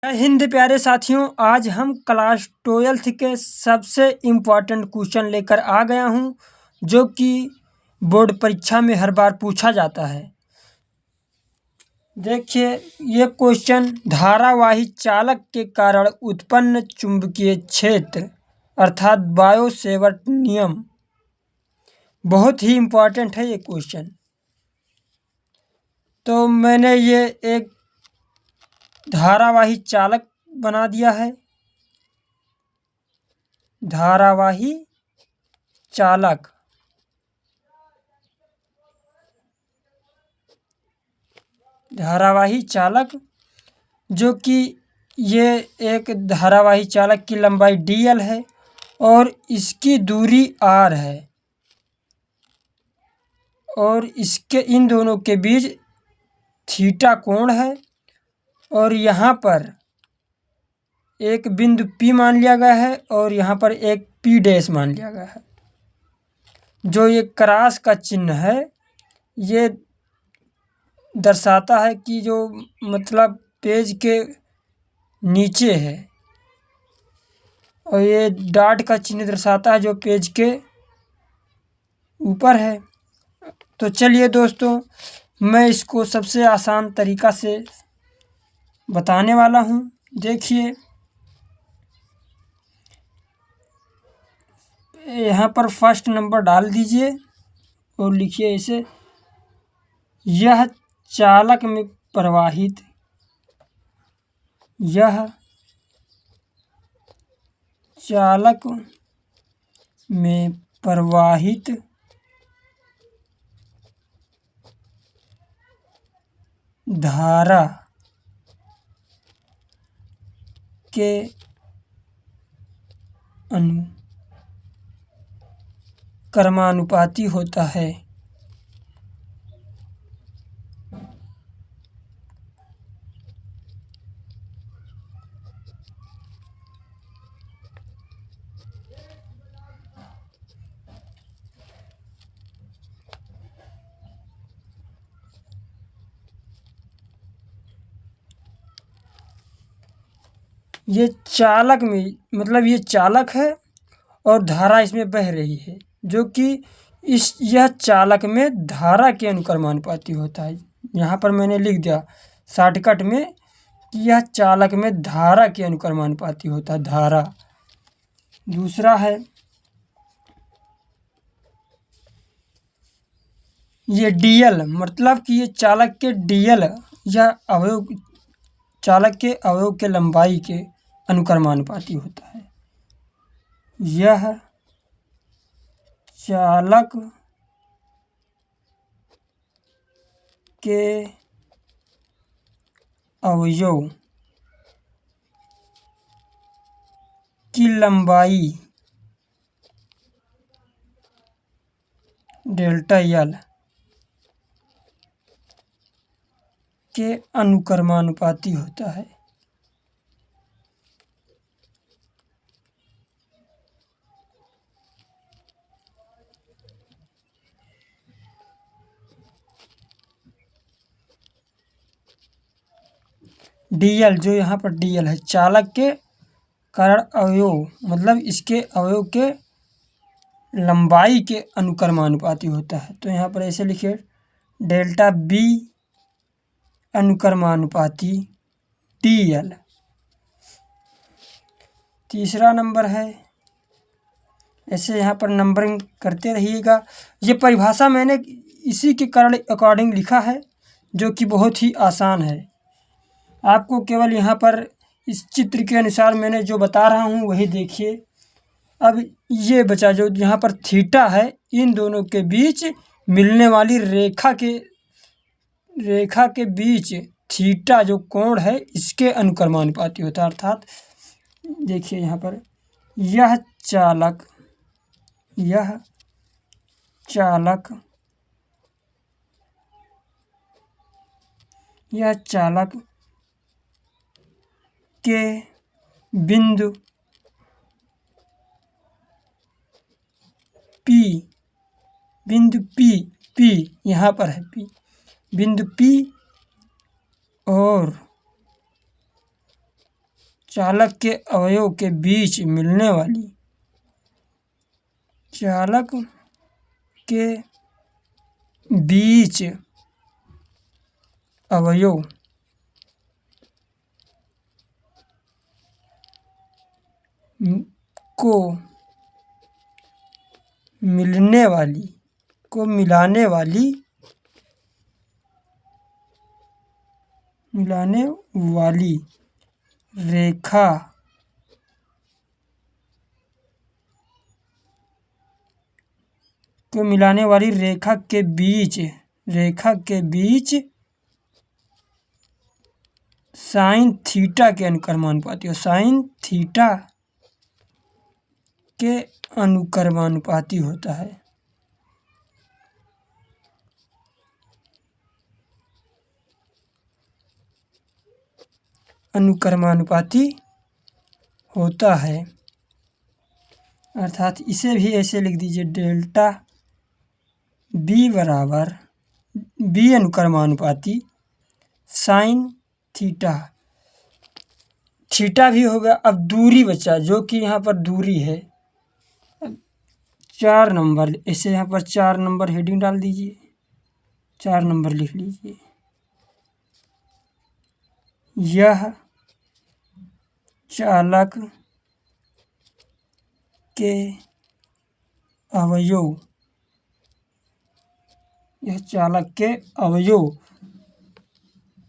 जय हिंद प्यारे साथियों। आज हम क्लास 12th के सबसे इम्पोर्टेंट क्वेश्चन लेकर आ गया हूं, जो कि बोर्ड परीक्षा में हर बार पूछा जाता है। देखिए, ये क्वेश्चन धारावाही चालक के कारण उत्पन्न चुंबकीय क्षेत्र अर्थात बायो-सेवर्ट नियम, बहुत ही इम्पोर्टेंट है ये क्वेश्चन। तो मैंने ये एक धारावाही चालक बना दिया है। धारावाही चालक, धारावाही चालक जो कि ये एक धारावाही चालक की लंबाई dl है और इसकी दूरी r है और इसके इन दोनों के बीच थीटा कोण है और यहाँ पर एक बिंदु P मान लिया गया है और यहाँ पर एक P डैश मान लिया गया है। जो ये क्रॉस का चिन्ह है ये दर्शाता है कि जो मतलब पेज के नीचे है और ये डॉट का चिन्ह दर्शाता है जो पेज के ऊपर है। तो चलिए दोस्तों, मैं इसको सबसे आसान तरीका से बताने वाला हूँ। देखिए, यहाँ पर फर्स्ट नंबर डाल दीजिए और लिखिए इसे, यह चालक में प्रवाहित, यह चालक में प्रवाहित धारा के अनुक्रमानुपाती होता है। ये चालक में मतलब ये चालक है और धारा इसमें बह रही है, जो कि यह चालक में धारा के अनुक्रमानुपाती होता है। यहाँ पर मैंने लिख दिया शॉर्टकट में कि यह चालक में धारा के अनुक्रमानुपाती होता है। धारा। दूसरा है ये dl, मतलब कि ये चालक के dl या अवयव, चालक के अवयव के लंबाई के अनुक्रमानुपाती होता है। यह चालक के अवयव की लंबाई डेल्टा एल के अनुक्रमानुपाती होता है। dl, जो यहाँ पर dl है, चालक के कारण अवयव मतलब इसके अवयव के लंबाई के अनुक्रमानुपाती होता है। तो यहाँ पर ऐसे लिखिए, डेल्टा b अनुक्रमानुपाती dl। तीसरा नंबर है, ऐसे यहाँ पर नंबरिंग करते रहिएगा। ये परिभाषा मैंने इसी के कारण अकॉर्डिंग लिखा है, जो कि बहुत ही आसान है। आपको केवल यहाँ पर इस चित्र के अनुसार मैंने जो बता रहा हूँ वही देखिए। अब ये बचा जो यहाँ पर थीटा है, इन दोनों के बीच मिलने वाली रेखा के बीच थीटा जो कोण है इसके अनुक्रमानुपाती होता है। अर्थात देखिए यहाँ पर यह चालक के बिंदु P यहाँ पर है P, बिंदु P और चालक के अवयव के बीच मिलने वाली चालक के बीच अवयव को मिलाने वाली रेखा के बीच साइन थीटा के अनुक्रमानुपाती हो के अनुक्रमानुपाती होता है। अर्थात इसे भी ऐसे लिख दीजिए, डेल्टा बी बराबर बी अनुक्रमानुपाती साइन थीटा। थीटा भी होगा। अब दूरी बचा, जो कि यहाँ पर दूरी है 4 नंबर, इसे यहाँ पर 4 नंबर हेडिंग डाल दीजिए, 4 नंबर लिख लीजिए। यह चालक के अवयव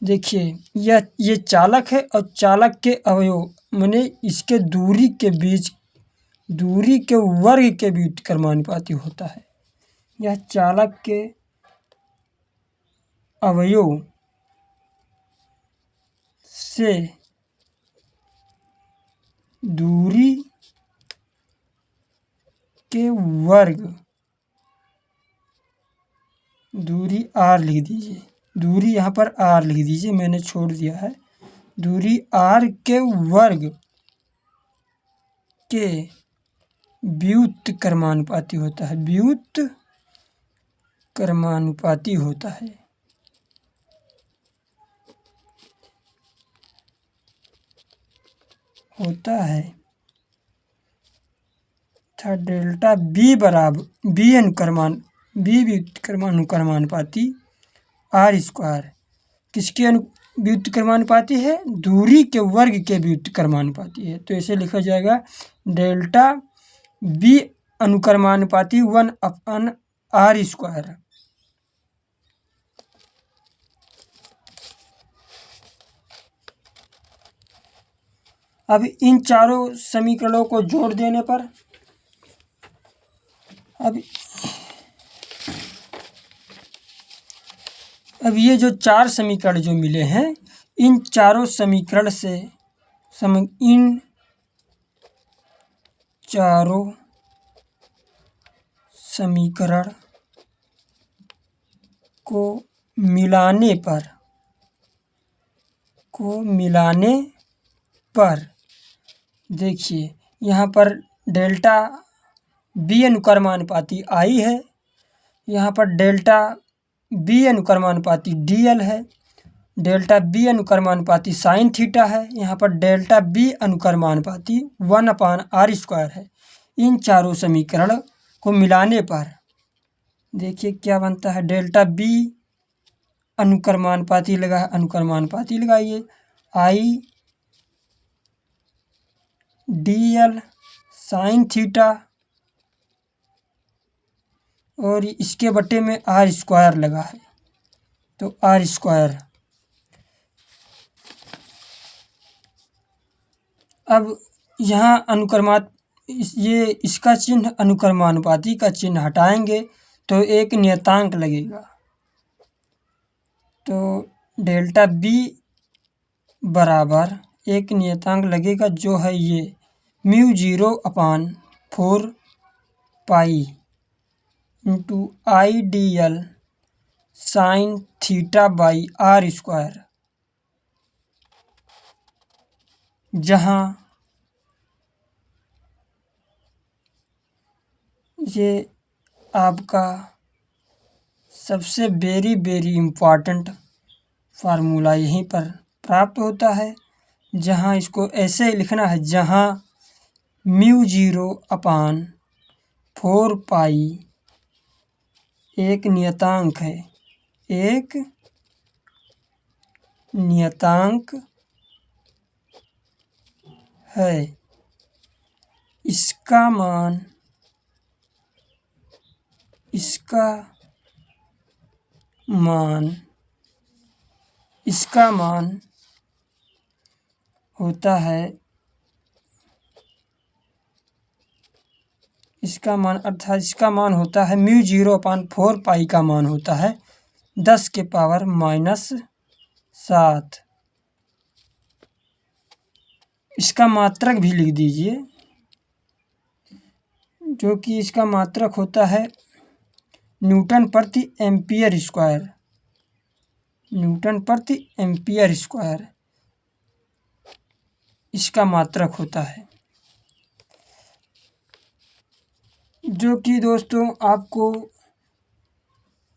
देखिए, ये चालक है और चालक के अवयव माने इसके दूरी के वर्ग के व्युत्क्रमानुपाती होता है। यह चालक के अवयव से दूरी के वर्ग, दूरी r लिख दीजिए, दूरी यहाँ पर r लिख दीजिए, मैंने छोड़ दिया है। दूरी r के वर्ग के व्युत्क्रमानुपाती होता है। था डेल्टा बी बराबर बी व्युत्क्रमानुपाती आर स्क्वायर किसके व्युत्क्रमानुपाती है? दूरी के वर्ग के व्युत्क्रमानुपाती है। तो इसे लिखा जाएगा डेल्टा बी अनुक्रमानुपाती 1/r स्क्वायर। अब इन चारों समीकरणों को जोड़ देने पर अब ये जो 4 समीकरण जो मिले हैं, इन चारों समीकरण से इन चारों समीकरण को मिलाने पर देखिए, यहाँ पर डेल्टा बी अनुक्रमानुपाती आई है, यहाँ पर डेल्टा बी अनुक्रमानुपाती DL है, डेल्टा बी अनुक्रमानुपाती साइन थीटा है, यहाँ पर डेल्टा बी अनुक्रमानुपाती 1/r स्क्वायर है। इन चारों समीकरण को मिलाने पर देखिए क्या बनता है। डेल्टा बी अनुक्रमानुपाती लगाइए, आई DL साइन थीटा और इसके बटे में r स्क्वायर लगा है, तो r स्क्वायर। अब यहाँ इसका चिन्ह अनुक्रमानुपाती का चिन्ह हटाएंगे तो एक नियतांक लगेगा, तो डेल्टा बी बराबर एक नियतांक लगेगा जो है ये μ0/4 pi into IDL sine theta by r square, जहाँ ये आपका सबसे वेरी इम्पॉर्टेंट फार्मूला यहीं पर प्राप्त होता है। जहाँ इसको ऐसे लिखना है, जहाँ μ0/4 एक नियतांक है, एक नियतांक है। इसका मान होता है, इसका मान अर्थात इसका मान होता है μ0/4 का मान होता है 10⁻⁻⁷। इसका मात्रक भी लिख दीजिए, जो कि इसका मात्रक होता है न्यूटन प्रति एम्पियर स्क्वायर। इसका मात्रक होता है, जो कि दोस्तों आपको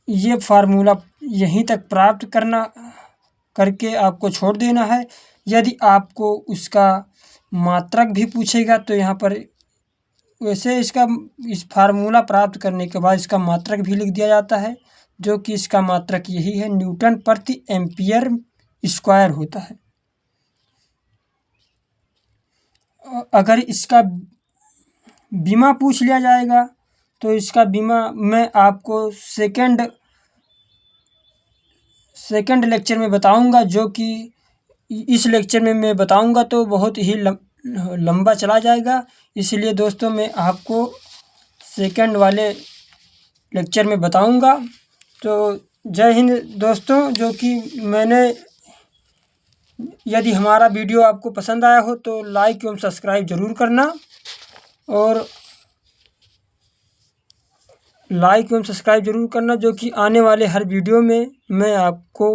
ये फार्मूला यहीं तक प्राप्त करके आपको छोड़ देना है। यदि आपको उसका मात्रक भी पूछेगा तो यहाँ पर वैसे इस फार्मूला प्राप्त करने के बाद इसका मात्रक भी लिख दिया जाता है, जो कि इसका मात्रक यही है, न्यूटन प्रति एम्पियर स्क्वायर होता है। अगर इसका बीमा पूछ लिया जाएगा तो इसका बीमा मैं आपको सेकंड लेक्चर में बताऊंगा, जो कि इस लेक्चर में मैं बताऊंगा तो बहुत ही लंबा चला जाएगा। इसलिए दोस्तों मैं आपको सेकंड वाले लेक्चर में बताऊंगा। तो जय हिंद दोस्तों। जो कि यदि हमारा वीडियो आपको पसंद आया हो तो लाइक एवं सब्सक्राइब ज़रूर करना, और जो कि आने वाले हर वीडियो में मैं आपको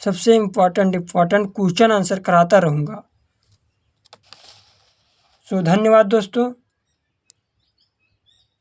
सबसे इम्पोर्टेंट क्वेश्चन आंसर कराता रहूँगा। धन्यवाद दोस्तों।